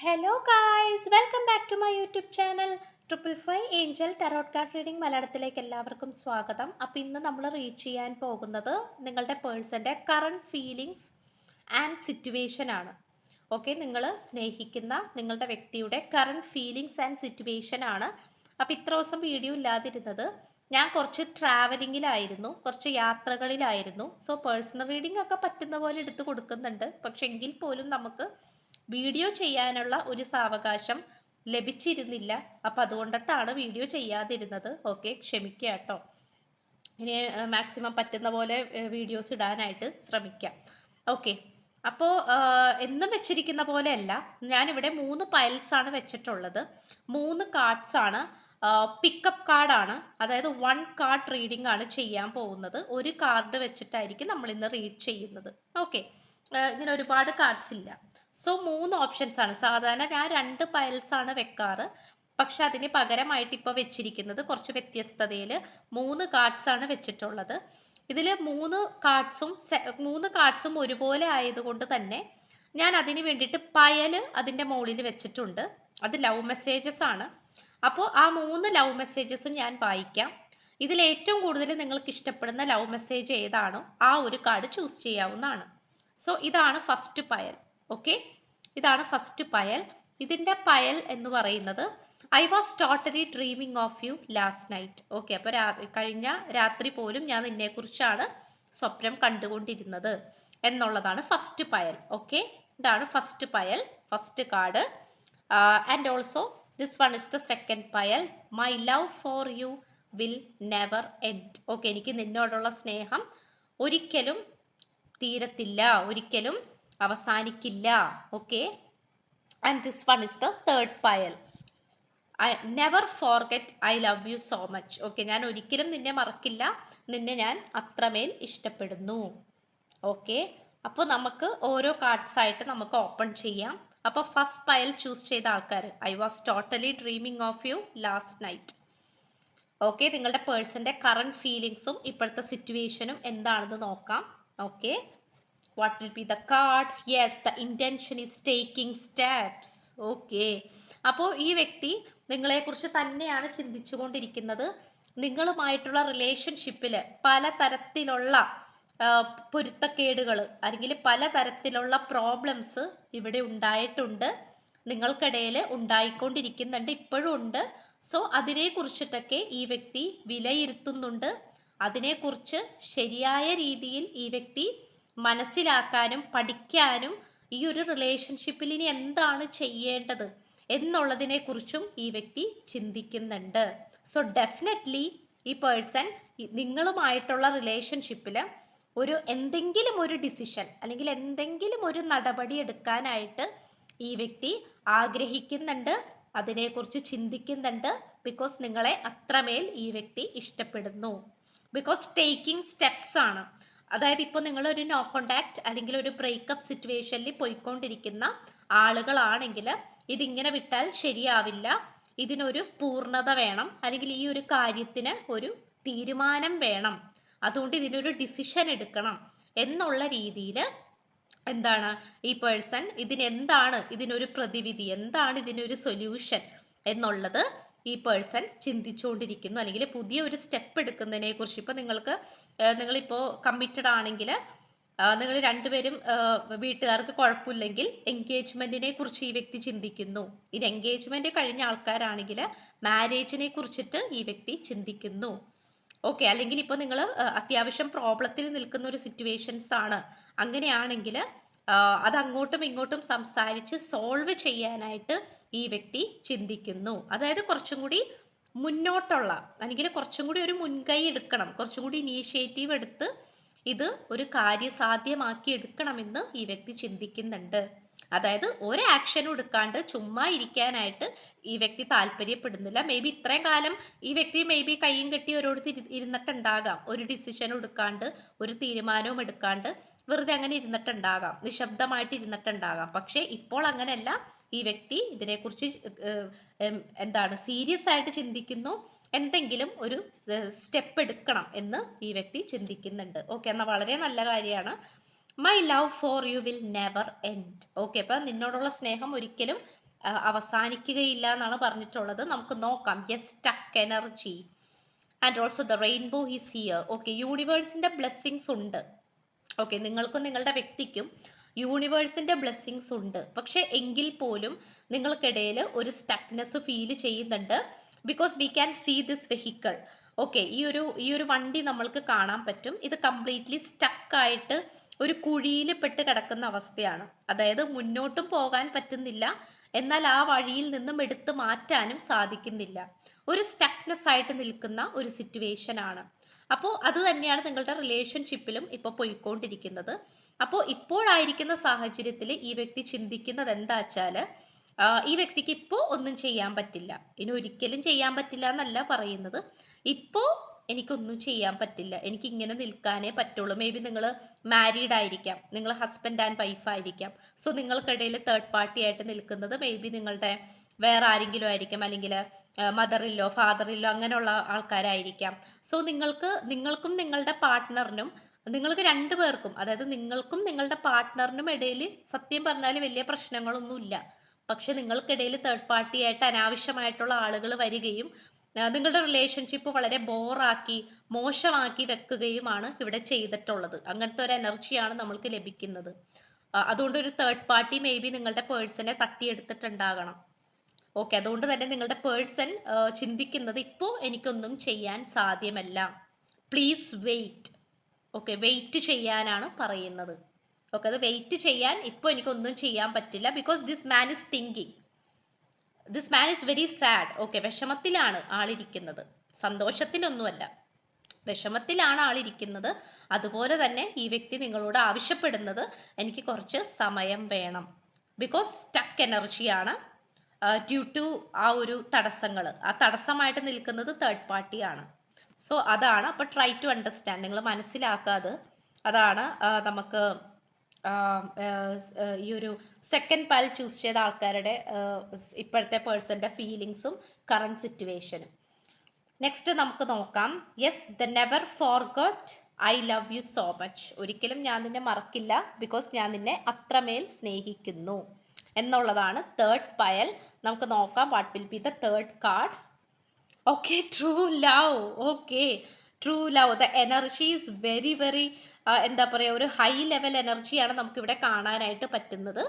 Hello guys, welcome back to my YouTube channel triple five angel tarot card reading മലയാളത്തിലേക്ക് എല്ലാവർക്കും സ്വാഗതം. അപ്പോൾ ഇന്ന് നമ്മൾ റീഡ് ചെയ്യാൻ പോകുന്നത് നിങ്ങളുടെ പേഴ്സൻ്റെ കറണ്ട് ഫീലിങ്സ് ആൻഡ് സിറ്റുവേഷൻ ആണ്. ഓക്കെ, നിങ്ങൾ സ്നേഹിക്കുന്ന നിങ്ങളുടെ വ്യക്തിയുടെ കറണ്ട് ഫീലിങ്സ് ആൻഡ് സിറ്റുവേഷൻ ആണ്. അപ്പോൾ ഇത്ര ദിവസം വീഡിയോ ഇല്ലാതിരുന്നത് ഞാൻ കുറച്ച് ട്രാവലിങ്ങിലായിരുന്നു, കുറച്ച് യാത്രകളിലായിരുന്നു. സോ പേഴ്സണൽ റീഡിംഗ് ഒക്കെ പറ്റുന്ന പോലെ എടുത്ത് കൊടുക്കുന്നുണ്ട്. പക്ഷെ എങ്കിൽ പോലും നമുക്ക് വീഡിയോ ചെയ്യാനുള്ള ഒരു സാവകാശം ലഭിച്ചിരുന്നില്ല. അപ്പം അതുകൊണ്ടിട്ടാണ് വീഡിയോ ചെയ്യാതിരുന്നത്. ഓക്കെ, ക്ഷമിക്കുക കേട്ടോ. ഇനി മാക്സിമം പറ്റുന്ന പോലെ വീഡിയോസ് ഇടാനായിട്ട് ശ്രമിക്കാം. ഓക്കെ, അപ്പോൾ എന്നും വെച്ചിരിക്കുന്ന പോലെയല്ല, ഞാനിവിടെ 3 പൈൽസ് ആണ് വെച്ചിട്ടുള്ളത്. 3 കാർഡ്സ് ആണ്. പിക്കപ്പ് കാർഡാണ്, അതായത് 1 കാർഡ് റീഡിംഗ് ആണ് ചെയ്യാൻ പോകുന്നത്. ഒരു കാർഡ് വെച്ചിട്ടായിരിക്കും നമ്മൾ ഇന്ന് റീഡ് ചെയ്യുന്നത്. ഓക്കെ, ഇങ്ങനെ ഒരുപാട് കാർഡ്സ് ഇല്ല. സോ 3 ഓപ്ഷൻസ് ആണ്. സാധാരണ ഞാൻ 2 പൈൽസ് ആണ് വെക്കാറ്. പക്ഷെ അതിന് പകരമായിട്ട് ഇപ്പോൾ വെച്ചിരിക്കുന്നത് കുറച്ച് വ്യത്യസ്തതയിൽ 3 കാർഡ്സ് ആണ് വെച്ചിട്ടുള്ളത്. ഇതിൽ 3 കാർഡ്സും ഒരുപോലെ ആയതുകൊണ്ട് തന്നെ ഞാൻ അതിന് വേണ്ടിയിട്ട് പയൽ അതിൻ്റെ മുകളിൽ വെച്ചിട്ടുണ്ട്. അത് ലവ് മെസ്സേജസ് ആണ്. അപ്പോൾ ആ 3 ലവ് മെസ്സേജസും ഞാൻ വായിക്കാം. ഇതിൽ ഏറ്റവും കൂടുതൽ നിങ്ങൾക്ക് ഇഷ്ടപ്പെടുന്ന ലവ് മെസ്സേജ് ഏതാണോ ആ ഒരു കാർഡ് ചൂസ് ചെയ്യാവുന്നതാണ്. സോ ഇതാണ് ഫസ്റ്റ് പയൽ. ഓക്കെ, ഇതാണ് ഫസ്റ്റ് പയൽ. ഇതിൻ്റെ പയൽ എന്ന് പറയുന്നത് I was totally dreaming of you last night. Okay, അപ്പോൾ കഴിഞ്ഞ രാത്രി പോലും ഞാൻ നിന്നെക്കുറിച്ചാണ് സ്വപ്നം കണ്ടുകൊണ്ടിരുന്നത് എന്നുള്ളതാണ് ഫസ്റ്റ് പയൽ. ഓക്കെ, ഇതാണ് first pile, first card. And also this one is the second pile. My love for you will never end. Okay, എനിക്ക് നിന്നോടുള്ള സ്നേഹം ഒരിക്കലും തീരത്തില്ല, ഒരിക്കലും അവസാനിക്കില്ല. Okay, and this one is the third പയൽ. I never forget I love you so much. Okay, ഞാൻ ഒരിക്കലും നിന്നെ മറക്കില്ല, നിന്നെ ഞാൻ അത്രമേൽ ഇഷ്ടപ്പെടുന്നു. ഓക്കെ, അപ്പോൾ നമുക്ക് ഓരോ കാർഡ്സ് ആയിട്ട് നമുക്ക് ഓപ്പൺ ചെയ്യാം. അപ്പോൾ ഫസ്റ്റ് പയൽ ചൂസ് ചെയ്ത ആൾക്കാർ I was totally dreaming of you last night. Okay, നിങ്ങളുടെ പേഴ്സൻ്റെ കറണ്ട് ഫീലിങ്സും ഇപ്പോഴത്തെ സിറ്റുവേഷനും എന്താണെന്ന് നോക്കാം. Okay, what will be the card? Yes, the intention is taking steps. Okay, അപ്പോൾ ഈ വ്യക്തി നിങ്ങളെക്കുറിച്ച് തന്നെയാണ് ചിന്തിച്ചുകൊണ്ടിരിക്കുന്നത്. നിങ്ങളുമായിട്ടുള്ള റിലേഷൻഷിപ്പിൽ പലതരത്തിലുള്ള പൊരുത്തക്കേടുകൾ അല്ലെങ്കിൽ പലതരത്തിലുള്ള പ്രോബ്ലംസ് ഇവിടെ ഉണ്ടായിട്ടുണ്ട്, നിങ്ങൾക്കിടയിൽ ഉണ്ടായിക്കൊണ്ടിരിക്കുന്നുണ്ട്, ഇപ്പോഴും ഉണ്ട്. സോ അതിനെക്കുറിച്ചിട്ടൊക്കെ ഈ വ്യക്തി വിലയിരുത്തുന്നുണ്ട്. അതിനെക്കുറിച്ച് ശരിയായ രീതിയിൽ ഈ വ്യക്തി മനസ്സിലാക്കാനും പഠിക്കാനും ഈ ഒരു റിലേഷൻഷിപ്പിൽ ഇനി എന്താണ് ചെയ്യേണ്ടത് എന്നുള്ളതിനെ കുറിച്ചും ഈ വ്യക്തി ചിന്തിക്കുന്നുണ്ട്. സോ ഡെഫിനറ്റ്ലി ഈ പേഴ്സൺ നിങ്ങളുമായിട്ടുള്ള റിലേഷൻഷിപ്പിൽ എന്തെങ്കിലും ഒരു ഡിസിഷൻ അല്ലെങ്കിൽ എന്തെങ്കിലും ഒരു നടപടി എടുക്കാനായിട്ട് ഈ വ്യക്തി ആഗ്രഹിക്കുന്നുണ്ട്, അതിനെക്കുറിച്ച് ചിന്തിക്കുന്നുണ്ട്. ബിക്കോസ് നിങ്ങളെ അത്രമേൽ ഈ വ്യക്തി ഇഷ്ടപ്പെടുന്നു. ബിക്കോസ് ടേക്കിംഗ് സ്റ്റെപ്സ് ആണ്. അതായത് ഇപ്പോൾ നിങ്ങളൊരു നോ കോണ്ടാക്ട് അല്ലെങ്കിൽ ഒരു ബ്രേക്കപ്പ് സിറ്റുവേഷനിൽ പോയിക്കൊണ്ടിരിക്കുന്ന ആളുകളാണെങ്കിൽ ഇതിങ്ങനെ വിട്ടാൽ ശരിയാവില്ല, ഇതിനൊരു പൂർണ്ണത വേണം, അല്ലെങ്കിൽ ഈ ഒരു കാര്യത്തിന് ഒരു തീരുമാനം വേണം, അതുകൊണ്ട് ഇതിനൊരു ഡിസിഷൻ എടുക്കണം എന്നുള്ള രീതിയിൽ എന്താണ് ഈ പേഴ്സൺ ഇതിനൊരു പ്രതിവിധി, എന്താണ് ഇതിനൊരു സൊല്യൂഷൻ എന്നുള്ളത് ഈ പേഴ്സൺ ചിന്തിച്ചുകൊണ്ടിരിക്കുന്നു. അല്ലെങ്കിൽ പുതിയൊരു സ്റ്റെപ്പ് എടുക്കുന്നതിനെ കുറിച്ച് ഇപ്പോൾ നിങ്ങളിപ്പോൾ കമ്മിറ്റഡ് ആണെങ്കിൽ നിങ്ങൾ രണ്ടുപേരും വീട്ടുകാർക്ക് കുഴപ്പമില്ലെങ്കിൽ എൻഗേജ്മെന്റിനെ കുറിച്ച് ഈ വ്യക്തി ചിന്തിക്കുന്നു. ഇത് എൻഗേജ്മെന്റ് കഴിഞ്ഞ ആൾക്കാരാണെങ്കിൽ മാരേജിനെ കുറിച്ചിട്ട് ഈ വ്യക്തി ചിന്തിക്കുന്നു. ഓക്കെ, അല്ലെങ്കിൽ ഇപ്പോൾ നിങ്ങൾ അത്യാവശ്യം പ്രോബ്ലത്തിൽ നിൽക്കുന്ന ഒരു സിറ്റുവേഷൻസ് ആണ്, അങ്ങനെയാണെങ്കിൽ അത് അങ്ങോട്ടും ഇങ്ങോട്ടും സംസാരിച്ച് സോൾവ് ചെയ്യാനായിട്ട് ഈ വ്യക്തി ചിന്തിക്കുന്നു. അതായത് കുറച്ചും കൂടി മുന്നോട്ടുള്ള അല്ലെങ്കിൽ കുറച്ചും കൂടി ഒരു മുൻകൈ എടുക്കണം, കുറച്ചും കൂടി ഇനീഷ്യേറ്റീവ് എടുത്ത് ഇത് ഒരു കാര്യസാധ്യമാക്കി എടുക്കണമെന്ന് ഈ വ്യക്തി ചിന്തിക്കുന്നുണ്ട്. അതായത് ഒരു ആക്ഷനും എടുക്കാണ്ട് ചുമ്മാ ഇരിക്കാനായിട്ട് ഈ വ്യക്തി താല്പര്യപ്പെടുന്നില്ല. മേ ബി ഇത്രയും കാലം ഈ വ്യക്തി കയ്യും കെട്ടി ഒരിടത്ത് ഇരുന്നിട്ടുണ്ടാകാം, ഒരു ഡിസിഷനും എടുക്കാണ്ട് ഒരു തീരുമാനവും എടുക്കാണ്ട് വെറുതെ അങ്ങനെ ഇരുന്നിട്ടുണ്ടാകാം, നിശബ്ദമായിട്ട് ഇരുന്നിട്ടുണ്ടാകാം. പക്ഷേ ഇപ്പോൾ അങ്ങനെയല്ല, ഈ വ്യക്തി ഇതിനെക്കുറിച്ച് സീരിയസ് ആയിട്ട് ചിന്തിക്കുന്നു, എന്തെങ്കിലും ഒരു സ്റ്റെപ്പ് എടുക്കണം എന്ന് ഈ വ്യക്തി ചിന്തിക്കുന്നുണ്ട്. ഓക്കെ, എന്നാൽ വളരെ നല്ല കാര്യമാണ്. My love for you will never end. Okay, അപ്പം നിന്നോടുള്ള സ്നേഹം ഒരിക്കലും അവസാനിക്കുകയില്ല എന്നാണ് പറഞ്ഞിട്ടുള്ളത്. നമുക്ക് നോക്കാം. Yes, stuck energy and also the rainbow is here. Okay, യൂണിവേഴ്സിന്റെ ബ്ലെസ്സിങ്സ് ഉണ്ട്. ഓക്കെ, നിങ്ങൾക്കും നിങ്ങളുടെ വ്യക്തിക്കും യൂണിവേഴ്സിന്റെ ബ്ലെസ്സിങ്സ് ഉണ്ട്. പക്ഷെ എങ്കിൽ പോലും നിങ്ങൾക്കിടയിൽ ഒരു സ്റ്റക്നെസ് ഫീൽ ചെയ്യുന്നുണ്ട്. Because we can see this vehicle. Okay, ഈ ഒരു വണ്ടി നമ്മൾക്ക് കാണാൻ പറ്റും. ഇത് കംപ്ലീറ്റ്ലി സ്റ്റക്കായിട്ട് ഒരു കുഴിയിൽ പെട്ട് കിടക്കുന്ന അവസ്ഥയാണ്. അതായത് മുന്നോട്ടും പോകാൻ പറ്റുന്നില്ല, എന്നാൽ ആ വഴിയിൽ നിന്നും എടുത്തു മാറ്റാനും സാധിക്കുന്നില്ല. ഒരു സ്റ്റക്നെസ് ആയിട്ട് നിൽക്കുന്ന ഒരു സിറ്റുവേഷൻ ആണ്. അപ്പോൾ അത് തന്നെയാണ് നിങ്ങളുടെ റിലേഷൻഷിപ്പിലും ഇപ്പോൾ പോയിക്കൊണ്ടിരിക്കുന്നത്. അപ്പോൾ ഇപ്പോഴായിരിക്കുന്ന സാഹചര്യത്തിൽ ഈ വ്യക്തി ചിന്തിക്കുന്നത് എന്താ വെച്ചാൽ, ഈ വ്യക്തിക്ക് ഇപ്പോൾ ഒന്നും ചെയ്യാൻ പറ്റില്ല. ഇനി ഒരിക്കലും ചെയ്യാൻ പറ്റില്ല എന്നല്ല പറയുന്നത്. ഇപ്പോൾ എനിക്കൊന്നും ചെയ്യാൻ പറ്റില്ല, എനിക്ക് ഇങ്ങനെ നിൽക്കാനേ പറ്റുള്ളൂ. മേ ബി നിങ്ങൾ മാരീഡ് ആയിരിക്കാം, നിങ്ങൾ ഹസ്ബൻഡ് ആൻഡ് വൈഫ് ആയിരിക്കാം. സോ നിങ്ങൾക്കിടയിൽ തേർഡ് പാർട്ടി ആയിട്ട് നിൽക്കുന്നത് മേ ബി നിങ്ങളുടെ വേറെ ആരെങ്കിലും ആയിരിക്കാം, അല്ലെങ്കിൽ മദറിലോ ഫാദറിലോ അങ്ങനെയുള്ള ആൾക്കാരായിരിക്കാം. സോ നിങ്ങൾക്കും നിങ്ങളുടെ പാർട്ട്ണറിനും, നിങ്ങൾക്ക് രണ്ടുപേർക്കും, അതായത് നിങ്ങൾക്കും നിങ്ങളുടെ പാർട്ട്ണറിനും ഇടയിൽ സത്യം പറഞ്ഞാൽ വലിയ പ്രശ്നങ്ങളൊന്നുമില്ല. പക്ഷെ നിങ്ങൾക്കിടയിൽ തേർഡ് പാർട്ടി ആയിട്ട് അനാവശ്യമായിട്ടുള്ള ആളുകൾ വരികയും നിങ്ങളുടെ റിലേഷൻഷിപ്പ് വളരെ ബോറാക്കി മോശമാക്കി വെക്കുകയുമാണ് ഇവിടെ ചെയ്തിട്ടുള്ളത്. അങ്ങനത്തെ ഒരു എനർജിയാണ് നമ്മൾക്ക് ലഭിക്കുന്നത്. അതുകൊണ്ട് ഒരു തേർഡ് പാർട്ടി മേ ബി നിങ്ങളുടെ പേഴ്സണെ തട്ടിയെടുത്തിട്ടുണ്ടാകണം. ഓക്കെ, അതുകൊണ്ട് തന്നെ നിങ്ങളുടെ പേഴ്സൺ ചിന്തിക്കുന്നത് ഇപ്പോൾ എനിക്കൊന്നും ചെയ്യാൻ സാധ്യമല്ല, പ്ലീസ് വെയിറ്റ്. ഓക്കെ, വെയിറ്റ് ചെയ്യാനാണ് പറയുന്നത്. ഓക്കെ, അത് വെയിറ്റ് ചെയ്യാൻ, ഇപ്പോൾ എനിക്കൊന്നും ചെയ്യാൻ പറ്റില്ല. Because this man is thinking, this man is very sad. Okay, വിഷമത്തിലാണ് ആളിരിക്കുന്നത്, സന്തോഷത്തിലൊന്നുമല്ല, വിഷമത്തിലാണ് ആളിരിക്കുന്നത്. അതുപോലെ തന്നെ ഈ വ്യക്തി നിങ്ങളോട് ആവശ്യപ്പെടുന്നത് എനിക്ക് കുറച്ച് സമയം വേണം. ബിക്കോസ് സ്റ്റക്ക് എനർജിയാണ് ഡ്യൂ ടു ആ ഒരു തടസ്സങ്ങൾ. ആ തടസ്സമായിട്ട് നിൽക്കുന്നത് തേർഡ് പാർട്ടിയാണ്. സോ അതാണ്. അപ്പോൾ ട്രൈ ടു അണ്ടർസ്റ്റാൻഡ്, നിങ്ങൾ മനസ്സിലാക്കാതെ. അതാണ് നമുക്ക് ഈ ഒരു സെക്കൻഡ് പൈൽ ചൂസ് ചെയ്ത ആൾക്കാരുടെ ഇപ്പോഴത്തെ പേഴ്സന്റെ ഫീലിങ്സും കറണ്ട് സിറ്റുവേഷനും. നെക്സ്റ്റ് നമുക്ക് നോക്കാം. Yes, the never forgot I love you so much. ഒരിക്കലും ഞാൻ നിന്നെ മറക്കില്ല, ബിക്കോസ് ഞാൻ നിന്നെ അത്രമേൽ സ്നേഹിക്കുന്നു എന്നുള്ളതാണ് തേർഡ് പയൽ. നമുക്ക് നോക്കാം what will be the third card. Okay, true love. Okay, true love. The energy is very very എന്താ പറയുക, ഒരു ഹൈ ലെവൽ എനർജിയാണ് നമുക്കിവിടെ കാണാനായിട്ട് പറ്റുന്നത്.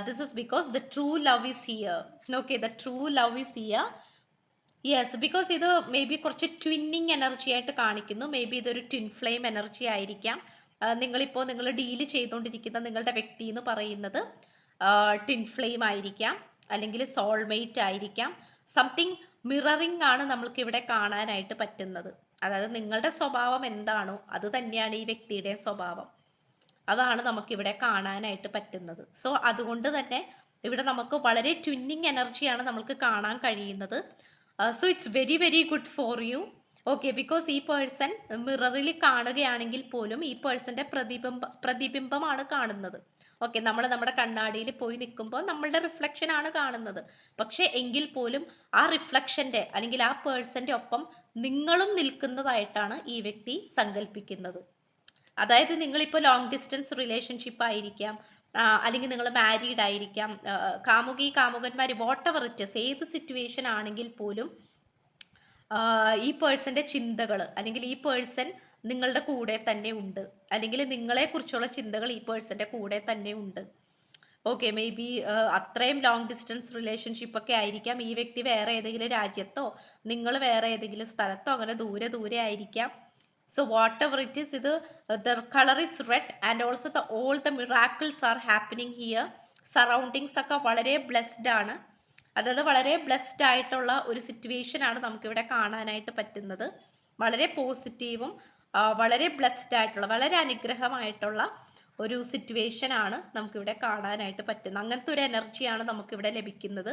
This is because the true love is here. Okay, the true love is here. Yes, because ഇത് may be കുറച്ച് twinning energy ആയിട്ട് കാണിക്കുന്നു. മേ ബി ഇതൊരു ട്വിൻ ഫ്ലെയിം എനർജി ആയിരിക്കാം. നിങ്ങൾ ഡീല് ചെയ്തുകൊണ്ടിരിക്കുന്ന നിങ്ങളുടെ വ്യക്തി എന്ന് പറയുന്നത് ട്വിൻ ഫ്ലെയിം ആയിരിക്കാം, അല്ലെങ്കിൽ സോൾമേറ്റ് ആയിരിക്കാം. സംതിങ് മിററിംഗ് ആണ് നമ്മൾക്ക് ഇവിടെ കാണാനായിട്ട് പറ്റുന്നത്. അതായത് നിങ്ങളുടെ സ്വഭാവം എന്താണോ അത് തന്നെയാണ് ഈ വ്യക്തിയുടെ സ്വഭാവം. അതാണ് നമുക്കിവിടെ കാണാനായിട്ട് പറ്റുന്നത്. സോ അതുകൊണ്ട് തന്നെ ഇവിടെ നമുക്ക് വളരെ ട്വിന്നിങ് എനർജിയാണ് നമുക്ക് കാണാൻ കഴിയുന്നത്. So it's very very good for you. Okay, because ഈ പേഴ്സൺ മിററിൽ കാണുകയാണെങ്കിൽ പോലും ഈ പേഴ്സന്റെ പ്രതിബിംബമാണ് കാണുന്നത്. ഓക്കെ, നമ്മൾ നമ്മുടെ കണ്ണാടിയിൽ പോയി നിൽക്കുമ്പോൾ നമ്മളുടെ റിഫ്ലക്ഷൻ ആണ് കാണുന്നത്. പക്ഷെ എങ്കിൽ പോലും ആ റിഫ്ലക്ഷന്റെ അല്ലെങ്കിൽ ആ പേഴ്സന്റെ ഒപ്പം നിങ്ങളും നിൽക്കുന്നതായിട്ടാണ് ഈ വ്യക്തി സങ്കല്പിക്കുന്നത്. അതായത് നിങ്ങളിപ്പോൾ ലോങ് ഡിസ്റ്റൻസ് റിലേഷൻഷിപ്പ് ആയിരിക്കാം, അല്ലെങ്കിൽ നിങ്ങൾ മാരീഡ് ആയിരിക്കാം, കാമുകന്മാർ, വാട്ട് എവർ ഇറ്റ് ഇസ്, ഏത് സിറ്റുവേഷൻ ആണെങ്കിൽ പോലും ഈ പേഴ്സന്റെ ചിന്തകൾ, അല്ലെങ്കിൽ ഈ പേഴ്സൺ നിങ്ങളുടെ കൂടെ തന്നെ ഉണ്ട്, അല്ലെങ്കിൽ നിങ്ങളെക്കുറിച്ചുള്ള ചിന്തകൾ ഈ പേഴ്സന്റെ കൂടെ തന്നെ ഉണ്ട്. ഓക്കെ, മേ ബി അത്രയും ലോങ് ഡിസ്റ്റൻസ് റിലേഷൻഷിപ്പ് ഒക്കെ ആയിരിക്കാം. ഈ വ്യക്തി വേറെ ഏതെങ്കിലും രാജ്യത്തോ നിങ്ങൾ വേറെ ഏതെങ്കിലും സ്ഥലത്തോ അങ്ങനെ ദൂരെ ദൂരെ ആയിരിക്കാം. So whatever it is, ഇത് the colour is red and also all the miracles are happening here. Surroundings ഒക്കെ വളരെ ബ്ലെസ്ഡ് ആണ്. അതായത് വളരെ ബ്ലെസ്ഡ് ആയിട്ടുള്ള ഒരു സിറ്റുവേഷൻ ആണ് നമുക്കിവിടെ കാണാനായിട്ട് പറ്റുന്നത്. വളരെ പോസിറ്റീവും വളരെ ബ്ലെസ്ഡ് ആയിട്ടുള്ള, വളരെ അനുഗ്രഹമായിട്ടുള്ള ഒരു സിറ്റുവേഷൻ ആണ് നമുക്കിവിടെ കാണാനായിട്ട് പറ്റുന്നത്. അങ്ങനത്തെ ഒരു എനർജിയാണ് നമുക്കിവിടെ ലഭിക്കുന്നത്.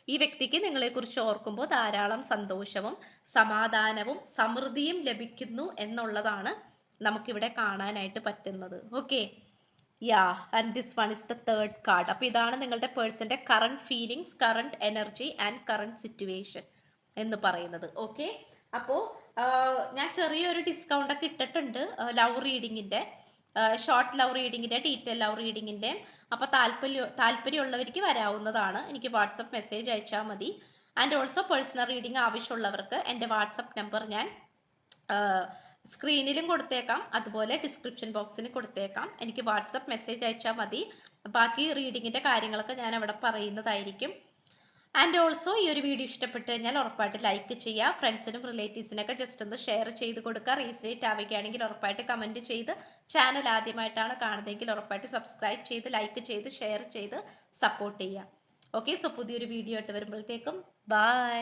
ഈ വ്യക്തിക്ക് നിങ്ങളെക്കുറിച്ച് ഓർക്കുമ്പോൾ ധാരാളം സന്തോഷവും സമാധാനവും സമൃദ്ധിയും ലഭിക്കുന്നു എന്നുള്ളതാണ് നമുക്കിവിടെ കാണാനായിട്ട് പറ്റുന്നത്. Okay, yeah, and this one is the third card. അപ്പോൾ ഇതാണ് നിങ്ങളുടെ പേഴ്സന്റെ current feelings, current energy and current situation എന്ന് പറയുന്നത്. ഓക്കെ, അപ്പോൾ ഞാൻ ചെറിയൊരു ഡിസ്കൗണ്ട് ഒക്കെ ഇട്ടിട്ടുണ്ട് ലവ് റീഡിങ്ങിന്റെ. ഷോർട്ട് ലവ് റീഡിങ്ങിൻ്റെ, ഡീറ്റെയിൽ ലവ് റീഡിങ്ങിൻ്റെ. അപ്പോൾ താല്പര്യമുള്ളവർക്ക് വരാവുന്നതാണ്. എനിക്ക് വാട്സപ്പ് മെസ്സേജ് അയച്ചാൽ മതി. ആൻഡ് ഓൾസോ പേഴ്സണൽ റീഡിംഗ് ആവശ്യമുള്ളവർക്ക് എൻ്റെ വാട്സപ്പ് നമ്പർ ഞാൻ സ്ക്രീനിലും കൊടുത്തേക്കാം, അതുപോലെ ഡിസ്ക്രിപ്ഷൻ ബോക്സിൽ കൊടുത്തേക്കാം. എനിക്ക് വാട്സപ്പ് മെസ്സേജ് അയച്ചാൽ മതി. ബാക്കി റീഡിങ്ങിൻ്റെ കാര്യങ്ങളൊക്കെ ഞാൻ അവിടെ പറയുന്നതായിരിക്കും. ആൻഡ് ഓൾസോ ഈ ഒരു വീഡിയോ ഇഷ്ടപ്പെട്ട് കഴിഞ്ഞാൽ ഉറപ്പായിട്ട് ലൈക്ക് ചെയ്യുക. ഫ്രണ്ട്സിനും റിലേറ്റീവ്സിനൊക്കെ ജസ്റ്റ് ഒന്ന് ഷെയർ ചെയ്ത് കൊടുക്കുക. റീസേറ്റ് ആവുകയാണെങ്കിൽ ഉറപ്പായിട്ട് കമൻറ്റ് ചെയ്ത്, ചാനൽ ആദ്യമായിട്ടാണ് കാണുന്നതെങ്കിൽ ഉറപ്പായിട്ട് സബ്സ്ക്രൈബ് ചെയ്ത്, ലൈക്ക് ചെയ്ത്, ഷെയർ ചെയ്ത് സപ്പോർട്ട് ചെയ്യുക. ഓക്കെ, സോ പുതിയൊരു വീഡിയോ ആയിട്ട് വരുമ്പോഴത്തേക്കും ബൈ.